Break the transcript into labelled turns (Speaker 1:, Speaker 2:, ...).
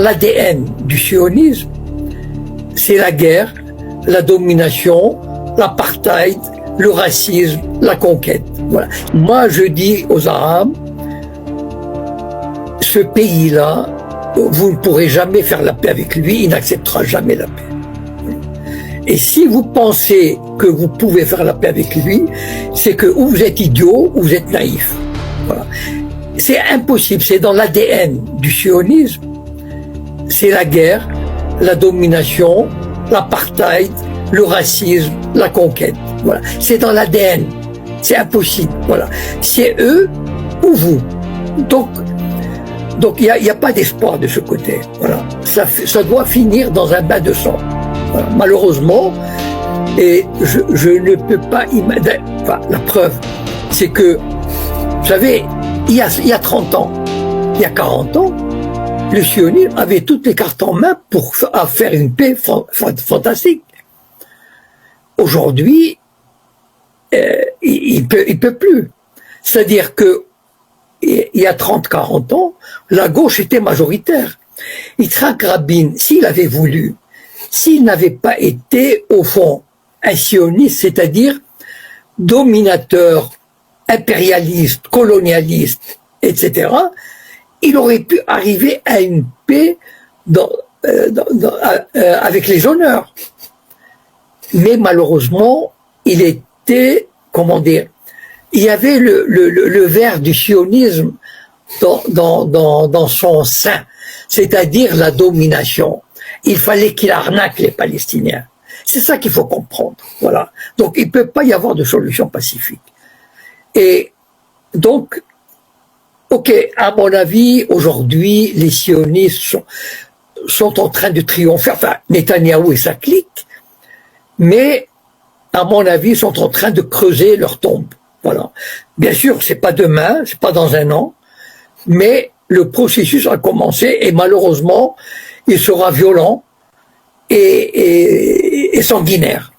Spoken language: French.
Speaker 1: L'ADN du sionisme, c'est la guerre, la domination, l'apartheid, le racisme, la conquête. Voilà. Moi, je dis aux Arabes, ce pays-là, vous ne pourrez jamais faire la paix avec lui, il n'acceptera jamais la paix. Et si vous pensez que vous pouvez faire la paix avec lui, c'est que ou vous êtes idiot ou vous êtes naïf. Voilà. C'est impossible, c'est dans l'ADN du sionisme. C'est la guerre, la domination, l'apartheid, le racisme, la conquête. Voilà. C'est dans l'ADN. C'est impossible. Voilà. C'est eux ou vous. Donc il n'y a pas d'espoir de ce côté. Voilà. Ça doit finir dans un bain de sang. Voilà. Malheureusement, et je ne peux pas imaginer. Enfin, la preuve, c'est que, vous savez, il y a 30 ans, il y a 40 ans, le sionisme avait toutes les cartes en main pour faire une paix fantastique. Aujourd'hui, il peut plus. C'est-à-dire que il y a 30-40 ans, la gauche était majoritaire. Yitzhak Rabin, s'il avait voulu, s'il n'avait pas été, au fond, un sioniste, c'est-à-dire dominateur, impérialiste, colonialiste, etc., il aurait pu arriver à une paix avec les honneurs. Mais malheureusement, il était, comment dire, il y avait le ver du sionisme dans son sein, c'est-à-dire la domination. Il fallait qu'il arnaque les Palestiniens. C'est ça qu'il faut comprendre. Voilà. Donc il ne peut pas y avoir de solution pacifique. Et donc, ok, à mon avis, aujourd'hui, les sionistes sont en train de triompher, enfin, Netanyahou et sa clique, mais, à mon avis, sont en train de creuser leur tombe. Voilà. Bien sûr, c'est pas demain, c'est pas dans un an, mais le processus a commencé et malheureusement, il sera violent et sanguinaire.